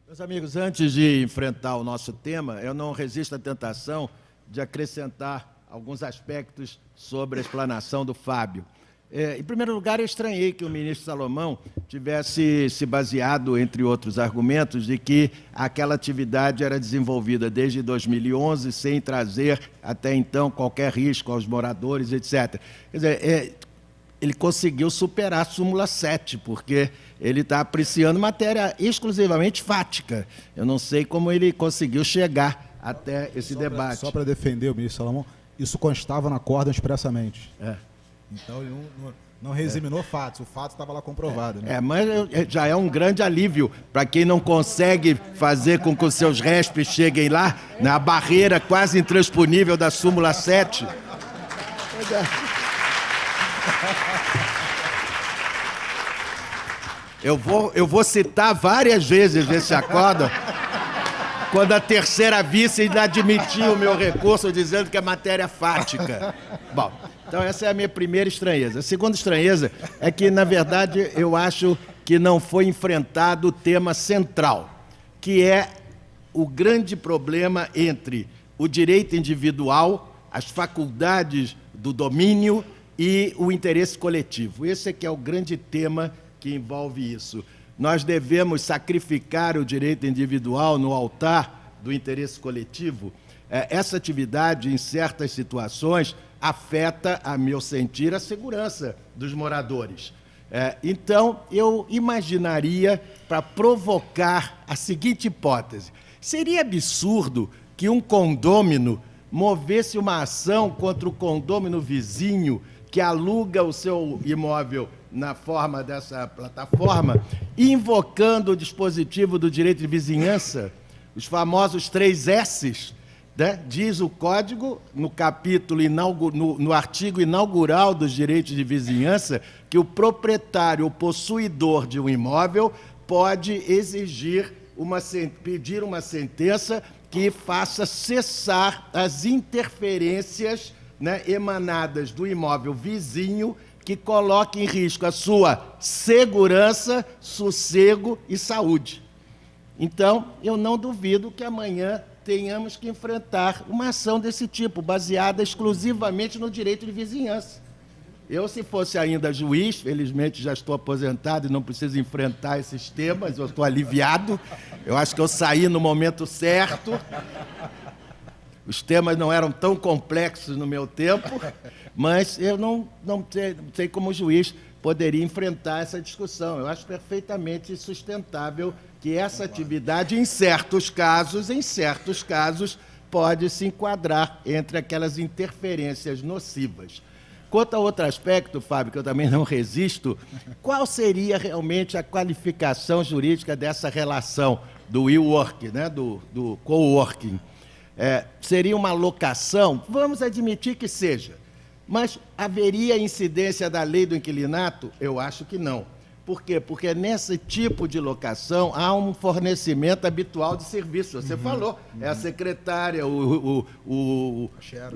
Meus amigos, antes de enfrentar o nosso tema, eu não resisto à tentação de acrescentar alguns aspectos sobre a explanação do Fábio. Em primeiro lugar, eu estranhei que o ministro Salomão tivesse se baseado, entre outros argumentos, de que aquela atividade era desenvolvida desde 2011, sem trazer, até então, qualquer risco aos moradores, etc. Quer dizer, ele conseguiu superar a súmula 7, porque ele está apreciando matéria exclusivamente fática. Eu não sei como ele conseguiu chegar até esse debate. Só para defender o ministro Salomão, isso constava na acórdão expressamente. Então, ele não resiminou fatos, o fato estava lá comprovado. Né? Mas já é um grande alívio para quem não consegue fazer com que os seus respes cheguem lá, na barreira quase intransponível da súmula 7. Eu vou citar várias vezes esse acórdão, quando a terceira vice ainda admitiu o meu recurso, dizendo que é matéria fática. Bom, então essa é a minha primeira estranheza. A segunda estranheza é que, na verdade, eu acho que não foi enfrentado o tema central, que é o grande problema entre o direito individual, as faculdades do domínio e o interesse coletivo. Esse é que é o grande tema que envolve isso. Nós devemos sacrificar o direito individual no altar do interesse coletivo. Essa atividade, em certas situações, afeta, a meu sentir, a segurança dos moradores. Então, eu imaginaria, para provocar a seguinte hipótese: seria absurdo que um condômino movesse uma ação contra o condômino vizinho que aluga o seu imóvel na forma dessa plataforma, invocando o dispositivo do direito de vizinhança, os famosos 3 S's, né? Diz o Código, no capítulo, no artigo inaugural dos direitos de vizinhança, que o proprietário ou possuidor de um imóvel pode pedir uma sentença que faça cessar as interferências, né, emanadas do imóvel vizinho, que coloque em risco a sua segurança, sossego e saúde. Então, eu não duvido que amanhã tenhamos que enfrentar uma ação desse tipo, baseada exclusivamente no direito de vizinhança. Eu, se fosse ainda juiz, felizmente já estou aposentado e não preciso enfrentar esses temas, eu estou aliviado. Eu acho que eu saí no momento certo. Os temas não eram tão complexos no meu tempo, mas eu não sei como juiz poderia enfrentar essa discussão. Eu acho perfeitamente sustentável que essa atividade, em certos casos, pode se enquadrar entre aquelas interferências nocivas. Quanto a outro aspecto, Fábio, que eu também não resisto, qual seria realmente a qualificação jurídica dessa relação do WeWork, né, do coworking? Seria uma locação? Vamos admitir que seja. Mas haveria incidência da lei do inquilinato? Eu acho que não. Por quê? Porque nesse tipo de locação há um fornecimento habitual de serviço. Você falou, é a secretária,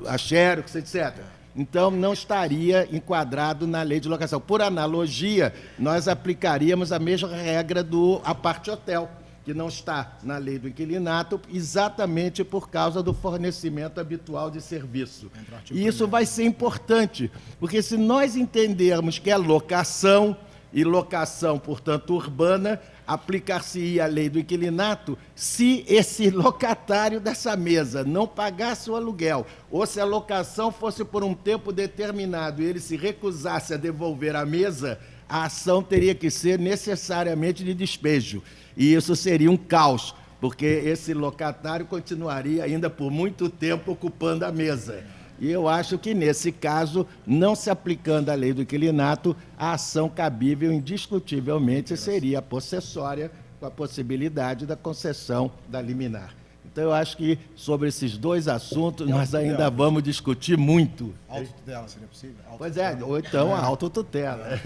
a Xerox, etc. Então, não estaria enquadrado na lei de locação. Por analogia, nós aplicaríamos a mesma regra do apart-hotel, que não está na lei do inquilinato, exatamente por causa do fornecimento habitual de serviço. E isso vai ser importante, porque se nós entendermos que é locação, e locação, portanto, urbana, aplicar-se-ia a lei do inquilinato se esse locatário dessa mesa não pagasse o aluguel, ou se a locação fosse por um tempo determinado e ele se recusasse a devolver a mesa, a ação teria que ser necessariamente de despejo. E isso seria um caos, porque esse locatário continuaria ainda por muito tempo ocupando a mesa. E eu acho que, nesse caso, não se aplicando a lei do inquilinato, a ação cabível, indiscutivelmente, seria a possessória, com a possibilidade da concessão da liminar. Então, eu acho que, sobre esses dois assuntos, nós ainda vamos discutir muito. Autotutela seria possível? Pois é, ou então a autotutela.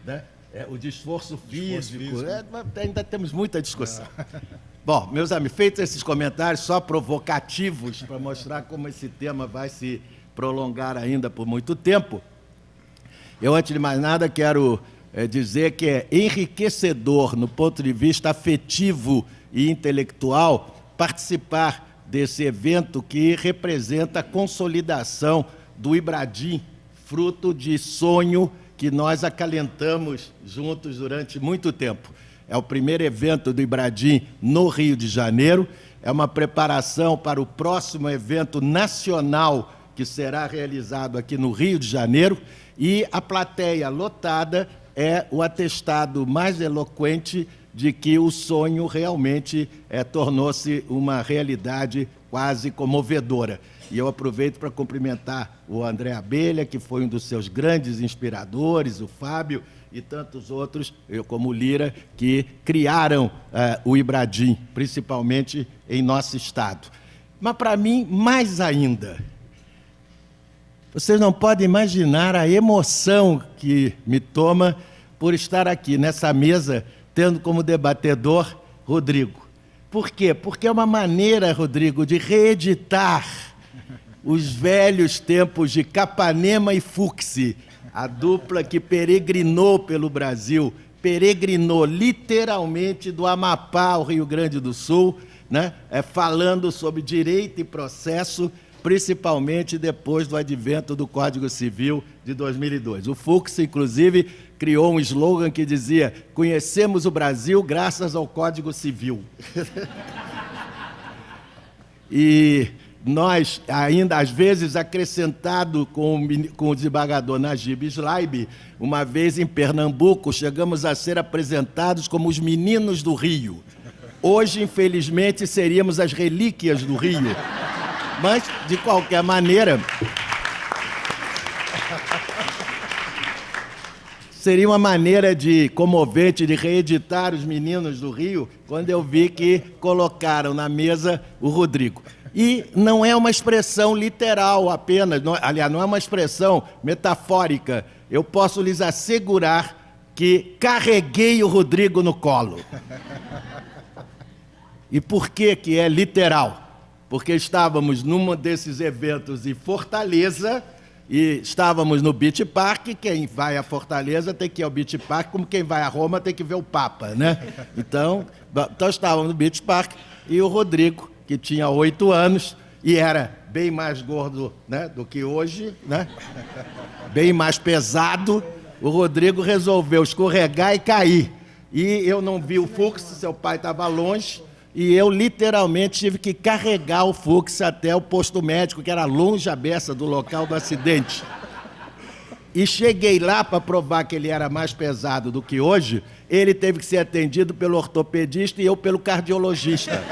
né? O de esforço físico. Ainda temos muita discussão. Bom, meus amigos, feitos esses comentários só provocativos para mostrar como esse tema vai se prolongar ainda por muito tempo, eu, antes de mais nada, quero dizer que é enriquecedor, no ponto de vista afetivo e intelectual, participar desse evento que representa a consolidação do Ibradim, fruto de sonho que nós acalentamos juntos durante muito tempo. É o primeiro evento do Ibradim no Rio de Janeiro, é uma preparação para o próximo evento nacional que será realizado aqui no Rio de Janeiro, e a plateia lotada é o atestado mais eloquente de que o sonho realmente tornou-se uma realidade quase comovedora. E eu aproveito para cumprimentar o André Abelha, que foi um dos seus grandes inspiradores, o Fábio e tantos outros, eu como Lira, que criaram o Ibradim, principalmente em nosso estado. Mas, para mim, mais ainda, vocês não podem imaginar a emoção que me toma por estar aqui nessa mesa, tendo como debatedor Rodrigo. Por quê? Porque é uma maneira, Rodrigo, de reeditar os velhos tempos de Capanema e Fuxi, a dupla que peregrinou pelo Brasil, peregrinou literalmente do Amapá ao Rio Grande do Sul, né? Falando sobre direito e processo, principalmente depois do advento do Código Civil de 2002. O Fuxi, inclusive, criou um slogan que dizia: conhecemos o Brasil graças ao Código Civil. E nós, ainda às vezes, acrescentado com o desembargador Najib Slaib, uma vez em Pernambuco, chegamos a ser apresentados como os meninos do Rio. Hoje, infelizmente, seríamos as relíquias do Rio. Mas, de qualquer maneira, seria uma maneira comovente de reeditar os meninos do Rio, quando eu vi que colocaram na mesa o Rodrigo. E não é uma expressão literal apenas, aliás, não é uma expressão metafórica. Eu posso lhes assegurar que carreguei o Rodrigo no colo. E por que é literal? Porque estávamos num desses eventos em Fortaleza e estávamos no Beach Park. Quem vai a Fortaleza tem que ir ao Beach Park, como quem vai a Roma tem que ver o Papa, né? Então estávamos no Beach Park e o Rodrigo, que tinha 8 anos e era bem mais gordo, né, do que hoje, né? Bem mais pesado, o Rodrigo resolveu escorregar e cair. E eu não vi o Fux, seu pai estava longe, e eu literalmente tive que carregar o Fux até o posto médico, que era longe a beça do local do acidente. E cheguei lá para provar que ele era mais pesado do que hoje. Ele teve que ser atendido pelo ortopedista e eu pelo cardiologista.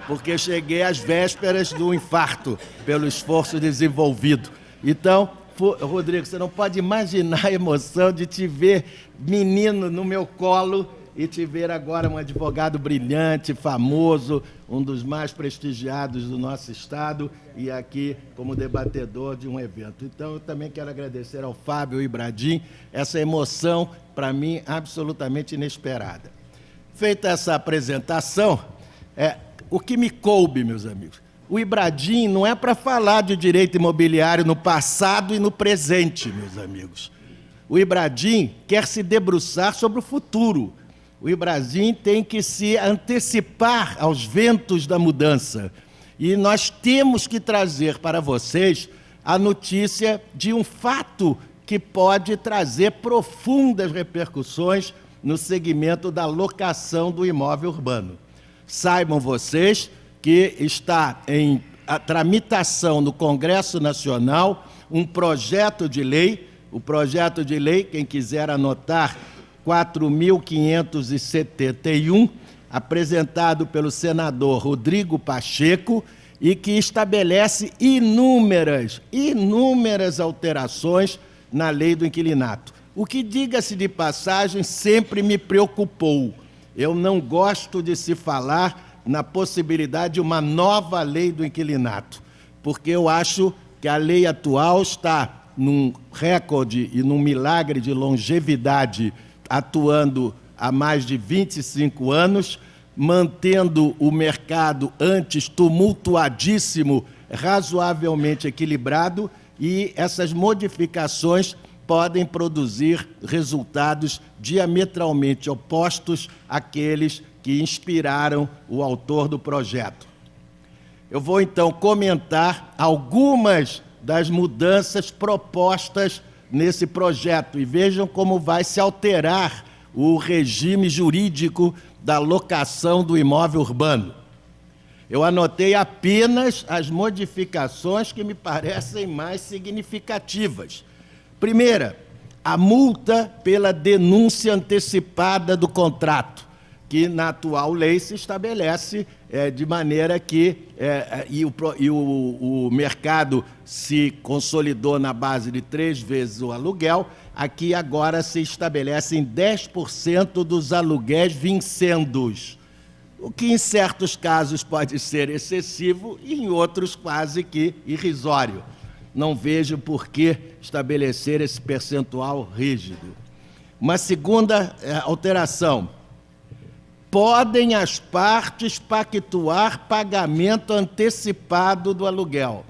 Porque cheguei às vésperas do infarto, pelo esforço desenvolvido. Então, Rodrigo, você não pode imaginar a emoção de te ver menino no meu colo e te ver agora um advogado brilhante, famoso, um dos mais prestigiados do nosso estado, e aqui como debatedor de um evento. Então, eu também quero agradecer ao Fábio Ibradim, essa emoção, para mim, absolutamente inesperada. Feita essa apresentação, o que me coube, meus amigos, o Ibradim não é para falar de direito imobiliário no passado e no presente, meus amigos. O Ibradim quer se debruçar sobre o futuro. O Ibradim tem que se antecipar aos ventos da mudança. E nós temos que trazer para vocês a notícia de um fato que pode trazer profundas repercussões no segmento da locação do imóvel urbano. Saibam vocês que está em tramitação no Congresso Nacional um projeto de lei, o projeto de lei, quem quiser anotar, 4.571, apresentado pelo senador Rodrigo Pacheco, e que estabelece inúmeras alterações na lei do inquilinato. O que, diga-se de passagem, sempre me preocupou. Eu não gosto de se falar na possibilidade de uma nova lei do inquilinato, porque eu acho que a lei atual está num recorde e num milagre de longevidade, atuando há mais de 25 anos, mantendo o mercado antes tumultuadíssimo, razoavelmente equilibrado, e essas modificações podem produzir resultados diametralmente opostos àqueles que inspiraram o autor do projeto. Eu vou, então, comentar algumas das mudanças propostas nesse projeto e vejam como vai se alterar o regime jurídico da locação do imóvel urbano. Eu anotei apenas as modificações que me parecem mais significativas. Primeira, a multa pela denúncia antecipada do contrato, que na atual lei se estabelece de maneira que o mercado se consolidou na base de 3 vezes o aluguel, aqui agora se estabelece em 10% dos aluguéis vincendos, o que em certos casos pode ser excessivo e em outros quase que irrisório. Não vejo por que estabelecer esse percentual rígido. Uma segunda alteração. Podem as partes pactuar pagamento antecipado do aluguel.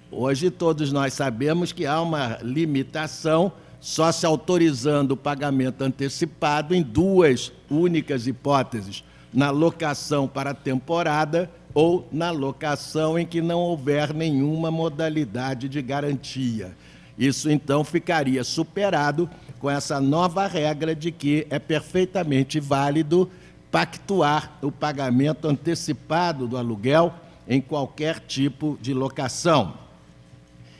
Hoje todos nós sabemos que há uma limitação, só se autorizando o pagamento antecipado em 2 únicas hipóteses: na locação para a temporada ou na locação em que não houver nenhuma modalidade de garantia. Isso, então, ficaria superado com essa nova regra de que é perfeitamente válido pactuar o pagamento antecipado do aluguel em qualquer tipo de locação.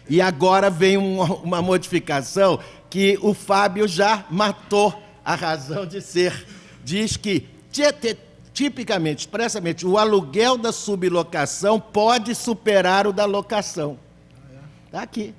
E agora vem uma modificação que o Fábio já matou a razão de ser. Diz que, tipicamente, expressamente, o aluguel da sublocação pode superar o da locação. Está aqui.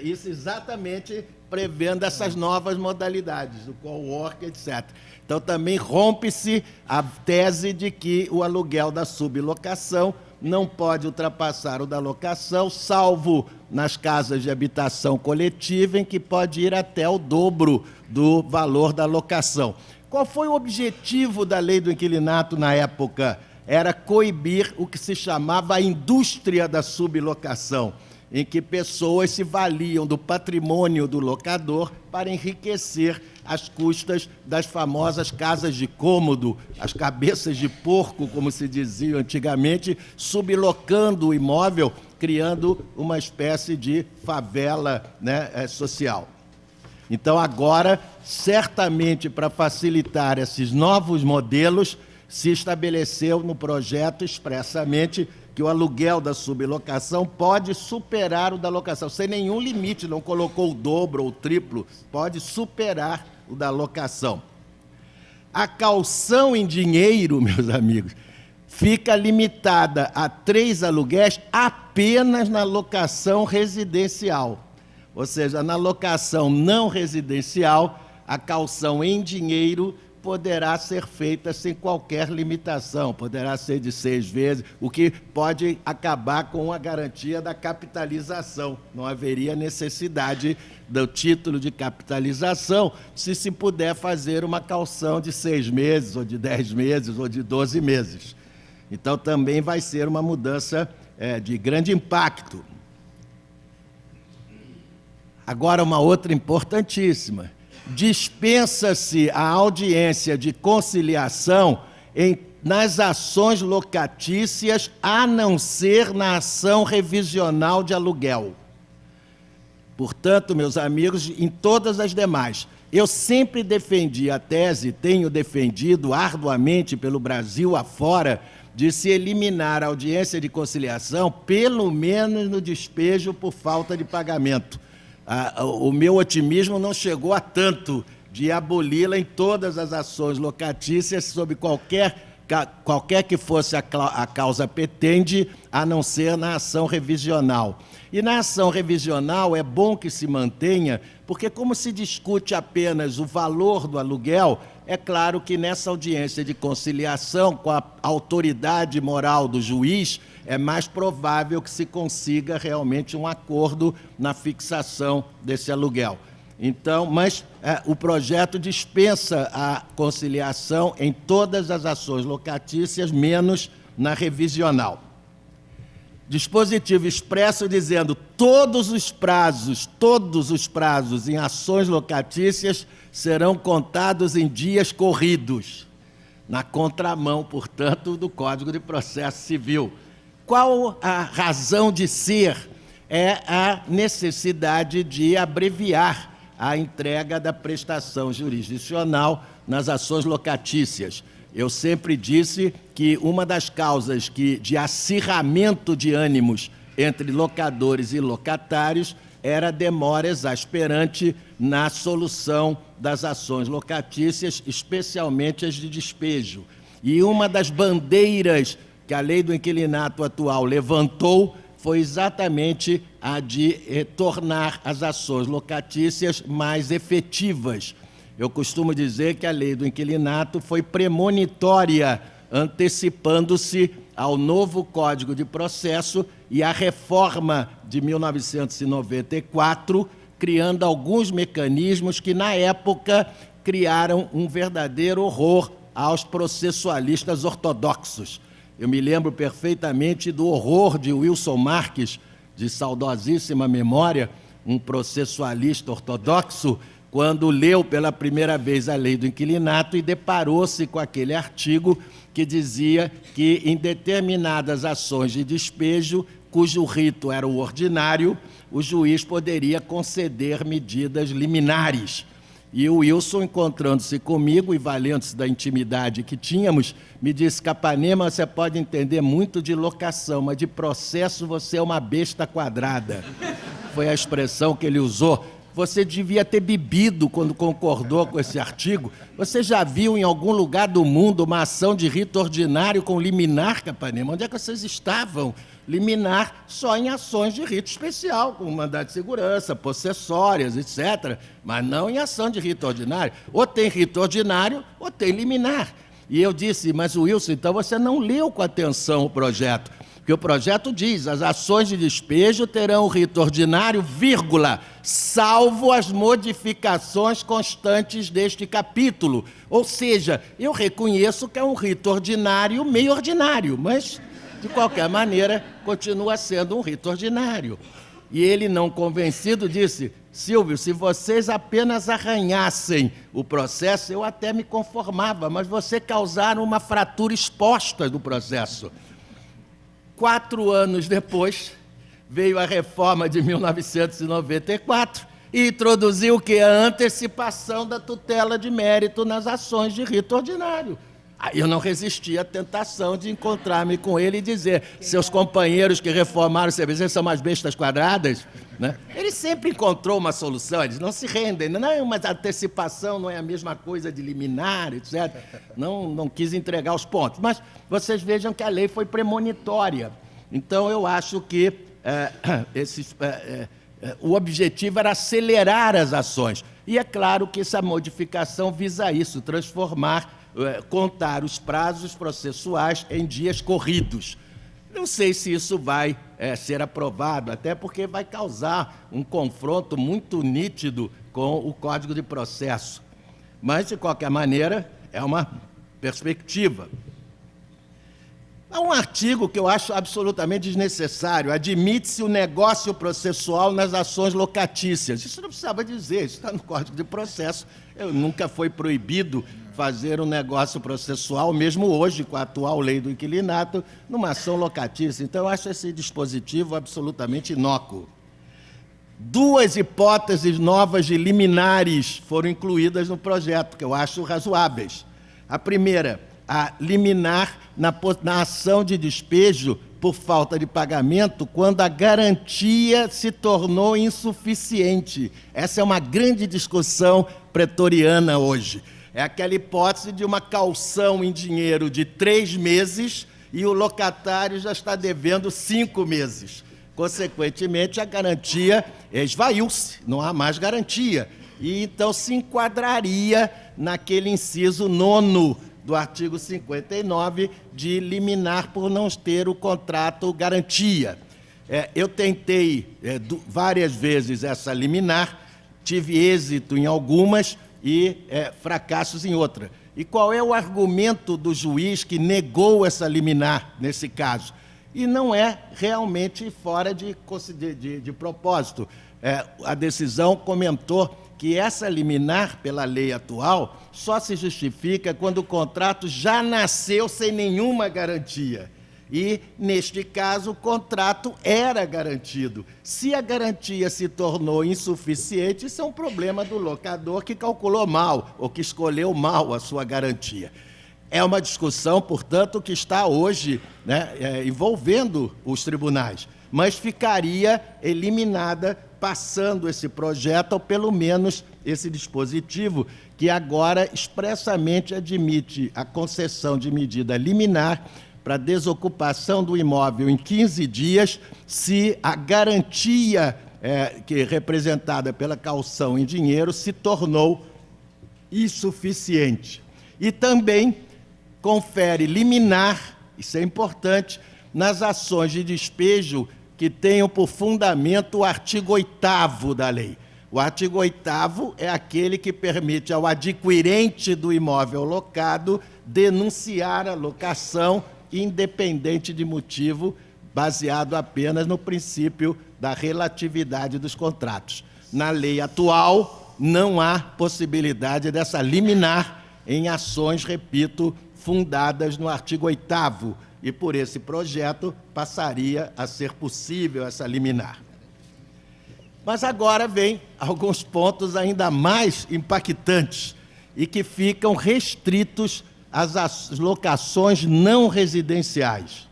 Isso exatamente prevendo essas novas modalidades, o co-work, etc. Então, também rompe-se a tese de que o aluguel da sublocação não pode ultrapassar o da locação, salvo nas casas de habitação coletiva, em que pode ir até o dobro do valor da locação. Qual foi o objetivo da lei do inquilinato na época? Era coibir o que se chamava a indústria da sublocação, em que pessoas se valiam do patrimônio do locador para enriquecer às custas das famosas casas de cômodo, as cabeças de porco, como se dizia antigamente, sublocando o imóvel, criando uma espécie de favela, né, social. Então, agora, certamente, para facilitar esses novos modelos, se estabeleceu no projeto expressamente que o aluguel da sublocação pode superar o da locação, sem nenhum limite, não colocou o dobro ou o triplo, pode superar o da locação. A caução em dinheiro, meus amigos, fica limitada a 3 aluguéis apenas na locação residencial. Ou seja, na locação não residencial, a caução em dinheiro poderá ser feita sem qualquer limitação, poderá ser de 6 vezes, o que pode acabar com a garantia da capitalização. Não haveria necessidade do título de capitalização se puder fazer uma caução de 6 meses, ou de 10 meses, ou de 12 meses. Então, também vai ser uma mudança de grande impacto. Agora, uma outra importantíssima. Dispensa-se a audiência de conciliação nas ações locatícias, a não ser na ação revisional de aluguel. Portanto, meus amigos, em todas as demais, eu sempre defendi a tese, tenho defendido arduamente pelo Brasil afora, de se eliminar a audiência de conciliação, pelo menos no despejo por falta de pagamento. O meu otimismo não chegou a tanto de aboli-la em todas as ações locatícias, sob qualquer que fosse a causa petende, a não ser na ação revisional. E na ação revisional é bom que se mantenha, porque como se discute apenas o valor do aluguel, é claro que nessa audiência de conciliação, com a autoridade moral do juiz, é mais provável que se consiga realmente um acordo na fixação desse aluguel. Então, mas o projeto dispensa a conciliação em todas as ações locatícias, menos na revisional. Dispositivo expresso dizendo todos os prazos em ações locatícias serão contados em dias corridos, na contramão, portanto, do Código de Processo Civil. Qual a razão de ser? É a necessidade de abreviar a entrega da prestação jurisdicional nas ações locatícias. Eu sempre disse que uma das causas de acirramento de ânimos entre locadores e locatários era a demora exasperante na solução das ações locatícias, especialmente as de despejo. E uma das bandeiras que a lei do inquilinato atual levantou foi exatamente a de tornar as ações locatícias mais efetivas. Eu costumo dizer que a lei do inquilinato foi premonitória, antecipando-se ao novo Código de Processo e à reforma de 1994, criando alguns mecanismos que, na época, criaram um verdadeiro horror aos processualistas ortodoxos. Eu me lembro perfeitamente do horror de Wilson Marques, de saudosíssima memória, um processualista ortodoxo, quando leu pela primeira vez a lei do inquilinato e deparou-se com aquele artigo que dizia que em determinadas ações de despejo, cujo rito era o ordinário, o juiz poderia conceder medidas liminares. E o Wilson, encontrando-se comigo e valendo-se da intimidade que tínhamos, me disse: Capanema, você pode entender muito de locação, mas de processo você é uma besta quadrada. Foi a expressão que ele usou. Você devia ter bebido quando concordou com esse artigo. Você já viu em algum lugar do mundo uma ação de rito ordinário com liminar, Capanema? Onde é que vocês estavam? Liminar só em ações de rito especial, como mandado de segurança, possessórias, etc., mas não em ação de rito ordinário. Ou tem rito ordinário, ou tem liminar. E eu disse: mas Wilson, então você não leu com atenção o projeto, porque o projeto diz: as ações de despejo terão o rito ordinário, vírgula, salvo as modificações constantes deste capítulo. Ou seja, eu reconheço que é um rito ordinário meio ordinário, mas, de qualquer maneira, continua sendo um rito ordinário. E ele, não convencido, disse: Silvio, se vocês apenas arranhassem o processo, eu até me conformava, mas vocês causaram uma fratura exposta do processo. 4 anos depois, veio a reforma de 1994 e introduziu o quê? A antecipação da tutela de mérito nas ações de rito ordinário. Aí eu não resisti à tentação de encontrar-me com ele e dizer: seus companheiros que reformaram o CBC são umas bestas quadradas, né? Ele sempre encontrou uma solução, eles não se rendem, não, mas a antecipação não é a mesma coisa de liminar, etc. Não quis entregar os pontos. Mas vocês vejam que a lei foi premonitória. Então, eu acho que o objetivo era acelerar as ações. E é claro que essa modificação visa isso, contar os prazos processuais em dias corridos. Não sei se isso vai ser aprovado, até porque vai causar um confronto muito nítido com o Código de Processo. Mas, de qualquer maneira, é uma perspectiva. Há um artigo que eu acho absolutamente desnecessário: admite-se o negócio processual nas ações locatícias. Isso não precisava dizer, isso está no Código de Processo. Nunca foi proibido fazer um negócio processual, mesmo hoje, com a atual lei do inquilinato, numa ação locatícia. Então, eu acho esse dispositivo absolutamente inócuo. 2 hipóteses novas de liminares foram incluídas no projeto, que eu acho razoáveis. A primeira, a liminar na ação de despejo por falta de pagamento, quando a garantia se tornou insuficiente. Essa é uma grande discussão pretoriana hoje. É aquela hipótese de uma caução em dinheiro de 3 meses e o locatário já está devendo 5 meses. Consequentemente, a garantia esvaiu-se, não há mais garantia. E então se enquadraria naquele inciso 9º do artigo 59, de liminar por não ter o contrato garantia. Eu tentei várias vezes essa liminar, tive êxito em algumas e fracassos em outras. E qual é o argumento do juiz que negou essa liminar nesse caso? E não é realmente fora de propósito. A decisão comentou que essa liminar, pela lei atual, só se justifica quando o contrato já nasceu sem nenhuma garantia. E, neste caso, o contrato era garantido. Se a garantia se tornou insuficiente, isso é um problema do locador que calculou mal ou que escolheu mal a sua garantia. É uma discussão, portanto, que está hoje, envolvendo os tribunais, mas ficaria eliminada passando esse projeto, ou pelo menos esse dispositivo, que agora expressamente admite a concessão de medida liminar para desocupação do imóvel em 15 dias, se a garantia representada pela caução em dinheiro se tornou insuficiente. E também confere liminar, isso é importante, nas ações de despejo que tenham por fundamento o artigo 8º da lei. O artigo 8º é aquele que permite ao adquirente do imóvel locado denunciar a locação independente de motivo, baseado apenas no princípio da relatividade dos contratos. Na lei atual, não há possibilidade dessa liminar em ações, repito, fundadas no artigo 8º, e por esse projeto passaria a ser possível essa liminar. Mas agora vem alguns pontos ainda mais impactantes e que ficam restritos às locações não residenciais.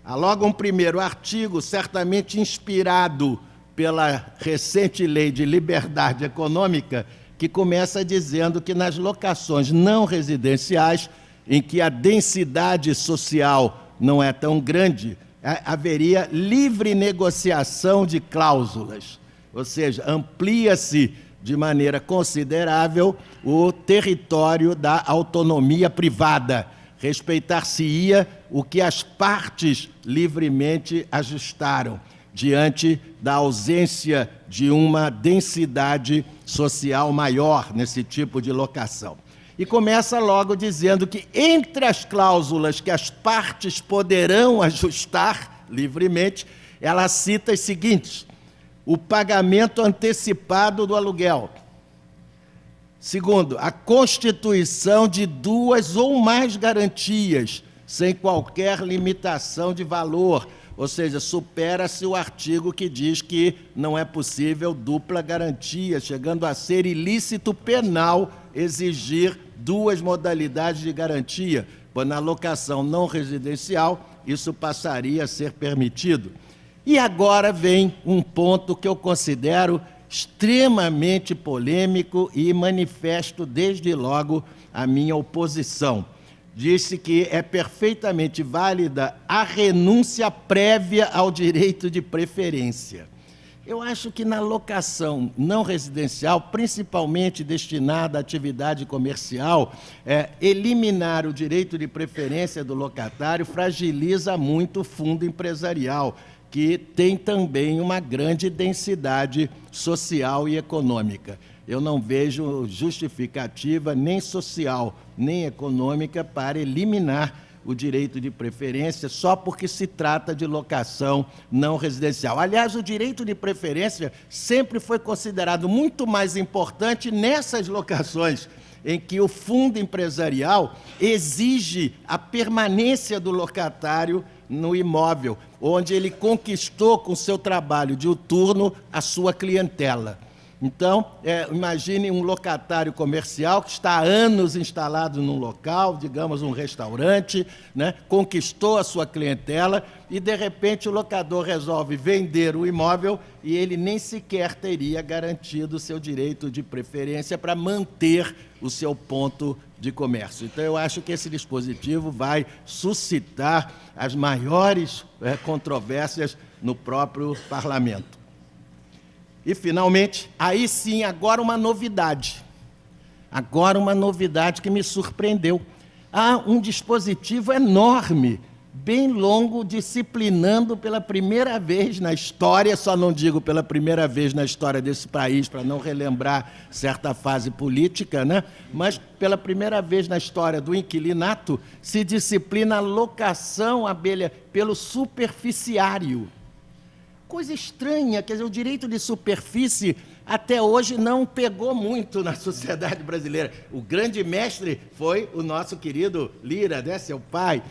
Há logo um primeiro artigo, certamente inspirado pela recente lei de liberdade econômica, que começa dizendo que nas locações não residenciais, em que a densidade social não é tão grande, haveria livre negociação de cláusulas, ou seja, amplia-se de maneira considerável o território da autonomia privada, respeitar-se-ia o que as partes livremente ajustaram, diante da ausência de uma densidade social maior nesse tipo de locação. E começa logo dizendo que, entre as cláusulas que as partes poderão ajustar livremente, ela cita as seguintes: o pagamento antecipado do aluguel. Segundo, a constituição de 2 ou mais garantias, sem qualquer limitação de valor, ou seja, supera-se o artigo que diz que não é possível dupla garantia, chegando a ser ilícito penal exigir 2 modalidades de garantia, pois na locação não residencial isso passaria a ser permitido. E agora vem um ponto que eu considero extremamente polêmico e manifesto desde logo a minha oposição. Disse que é perfeitamente válida a renúncia prévia ao direito de preferência. Eu acho que na locação não residencial, principalmente destinada à atividade comercial, eliminar o direito de preferência do locatário fragiliza muito o fundo empresarial, que tem também uma grande densidade social e econômica. Eu não vejo justificativa nem social, nem econômica para eliminar o direito de preferência só porque se trata de locação não residencial. Aliás, o direito de preferência sempre foi considerado muito mais importante nessas locações em que o fundo empresarial exige a permanência do locatário no imóvel, onde ele conquistou com seu trabalho diuturno a sua clientela. Então, imagine um locatário comercial que está há anos instalado num local, digamos um restaurante, conquistou a sua clientela e, de repente, o locador resolve vender o imóvel e ele nem sequer teria garantido o seu direito de preferência para manter o seu ponto de comércio. Então, eu acho que esse dispositivo vai suscitar as maiores controvérsias no próprio parlamento. E, finalmente, aí sim, agora uma novidade. agora uma novidade que me surpreendeu. Há um dispositivo enorme, bem longo, disciplinando pela primeira vez na história, só não digo pela primeira vez na história desse país, para não relembrar certa fase política, né? Mas pela primeira vez na história do inquilinato, se disciplina a locação, Abelha, pelo superficiário. Coisa estranha, quer dizer, o direito de superfície até hoje não pegou muito na sociedade brasileira. O grande mestre foi o nosso querido Lira, né, seu pai,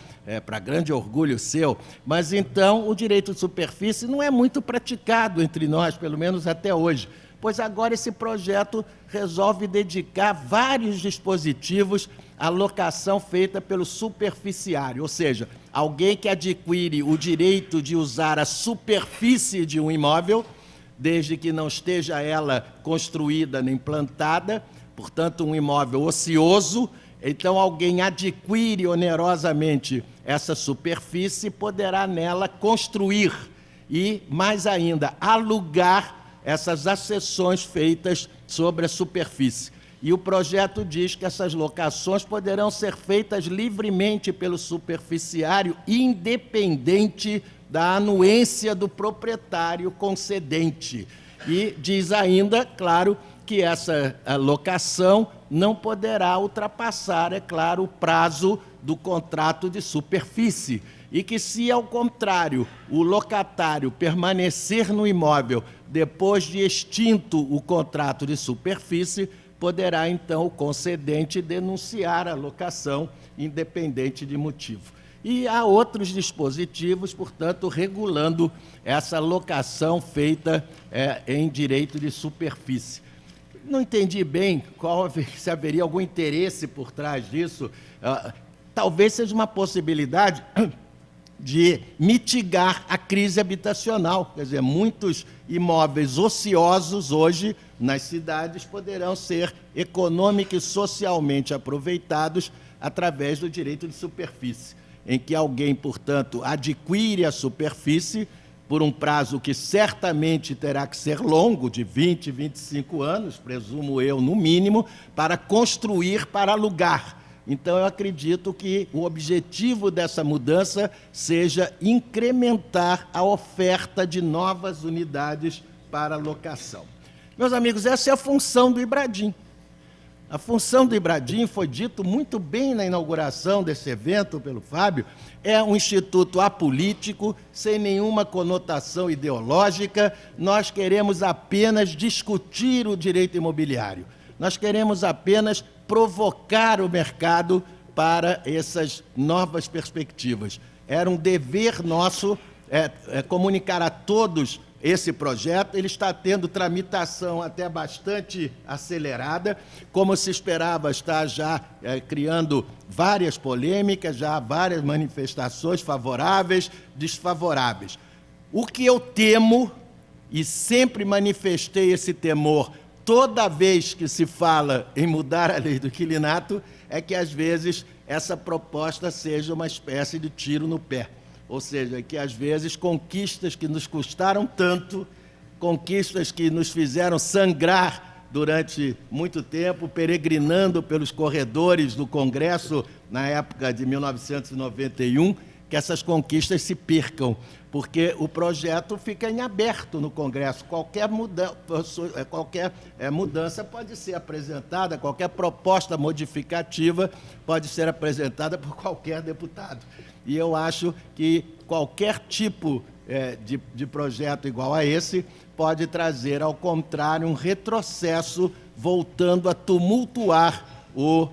para grande orgulho seu. Mas então o direito de superfície não é muito praticado entre nós, pelo menos até hoje. Pois agora esse projeto resolve dedicar vários dispositivos à locação feita pelo superficiário, ou seja, alguém que adquire o direito de usar a superfície de um imóvel, desde que não esteja ela construída nem plantada, portanto, um imóvel ocioso. Então, alguém adquire onerosamente essa superfície e poderá nela construir e, mais ainda, alugar essas acessões feitas sobre a superfície. E o projeto diz que essas locações poderão ser feitas livremente pelo superficiário, independente da anuência do proprietário concedente. E diz ainda, claro, que essa locação não poderá ultrapassar, é claro, o prazo do contrato de superfície. E que, se, ao contrário, o locatário permanecer no imóvel depois de extinto o contrato de superfície, poderá, então, o concedente denunciar a locação, independente de motivo. E há outros dispositivos, portanto, regulando essa locação feita em direito de superfície. Não entendi bem se haveria algum interesse por trás disso. Talvez seja uma possibilidade de mitigar a crise habitacional. Quer dizer, muitos imóveis ociosos hoje nas cidades poderão ser econômica e socialmente aproveitados através do direito de superfície, em que alguém, portanto, adquire a superfície por um prazo que certamente terá que ser longo, de 20, 25 anos, presumo eu, no mínimo, para construir, para alugar. Então, eu acredito que o objetivo dessa mudança seja incrementar a oferta de novas unidades para locação. Meus amigos, essa é a função do IBRADIM. A função do IBRADIM, foi dito muito bem na inauguração desse evento pelo Fábio, é um instituto apolítico, sem nenhuma conotação ideológica. Nós queremos apenas discutir o direito imobiliário. Nós queremos apenas provocar o mercado para essas novas perspectivas. Era um dever nosso comunicar a todos esse projeto. Ele está tendo tramitação até bastante acelerada, como se esperava, está já criando várias polêmicas, já várias manifestações favoráveis, desfavoráveis. O que eu temo, e sempre manifestei esse temor toda vez que se fala em mudar a lei do inquilinato, é que, às vezes, essa proposta seja uma espécie de tiro no pé. Ou seja, que, às vezes, conquistas que nos custaram tanto, conquistas que nos fizeram sangrar durante muito tempo, peregrinando pelos corredores do Congresso, na época de 1991, que essas conquistas se percam, porque o projeto fica em aberto no Congresso. Qualquer mudança pode ser apresentada, qualquer proposta modificativa pode ser apresentada por qualquer deputado. E eu acho que qualquer tipo de projeto igual a esse pode trazer, ao contrário, um retrocesso, voltando a tumultuar o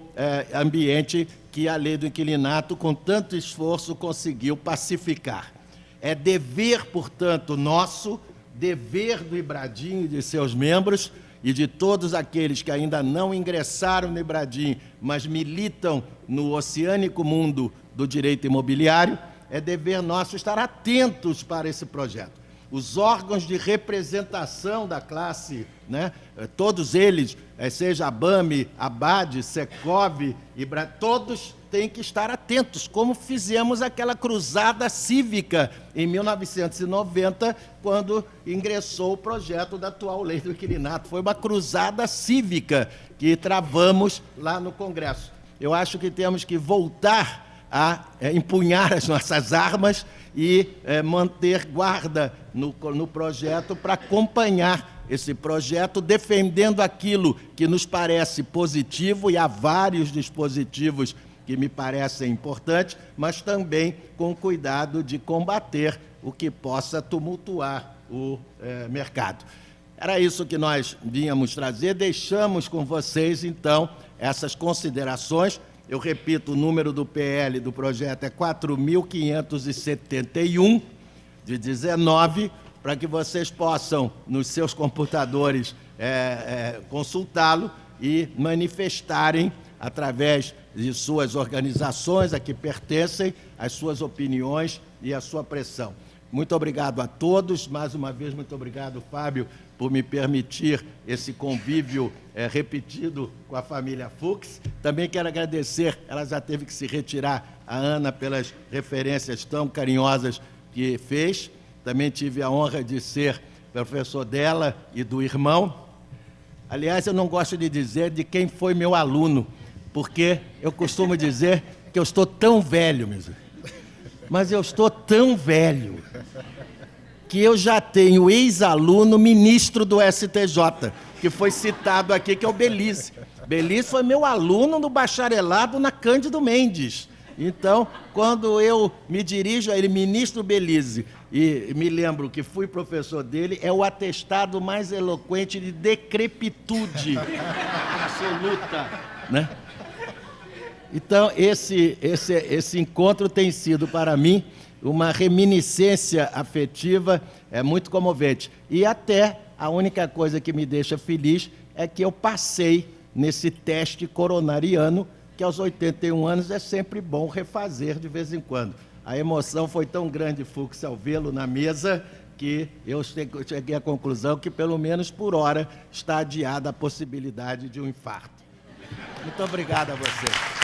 ambiente que a lei do inquilinato, com tanto esforço, conseguiu pacificar. É dever, portanto, nosso, dever do IBRADIM e de seus membros e de todos aqueles que ainda não ingressaram no IBRADIM, mas militam no oceânico mundo do direito imobiliário, é dever nosso estar atentos para esse projeto. Os órgãos de representação da classe, né, todos eles, seja ABAME, ABAD, SECOV, todos têm que estar atentos, como fizemos aquela cruzada cívica em 1990, quando ingressou o projeto da atual lei do inquilinato. Foi uma cruzada cívica que travamos lá no Congresso. Eu acho que temos que voltar a empunhar as nossas armas e manter guarda no projeto para acompanhar esse projeto, defendendo aquilo que nos parece positivo, e há vários dispositivos que me parecem importantes, mas também com cuidado de combater o que possa tumultuar o mercado. Era isso que nós vínhamos trazer. Deixamos com vocês, então, essas considerações. Eu repito, o número do PL do projeto é 4.571, de 19, para que vocês possam, nos seus computadores, consultá-lo e manifestarem, através de suas organizações a que pertencem, as suas opiniões e a sua pressão. Muito obrigado a todos. Mais uma vez, muito obrigado, Fábio, por me permitir esse convívio repetido com a família Fux. Também quero agradecer, ela já teve que se retirar, a Ana, pelas referências tão carinhosas que fez. Também tive a honra de ser professor dela e do irmão. Aliás, eu não gosto de dizer de quem foi meu aluno, porque eu costumo dizer que eu estou tão velho, mas eu estou tão velho que eu já tenho ex-aluno ministro do STJ, que foi citado aqui, que é o Belize. Belize foi meu aluno no bacharelado na Cândido Mendes. Então, quando eu me dirijo a ele, ministro Belize, e me lembro que fui professor dele, é o atestado mais eloquente de decrepitude absoluta, né? Então, esse encontro tem sido, para mim, uma reminiscência afetiva muito comovente. E até a única coisa que me deixa feliz é que eu passei nesse teste coronariano, que aos 81 anos é sempre bom refazer de vez em quando. A emoção foi tão grande, Fux, ao vê-lo na mesa, que eu cheguei à conclusão que, pelo menos por hora, está adiada a possibilidade de um infarto. Muito obrigado a vocês.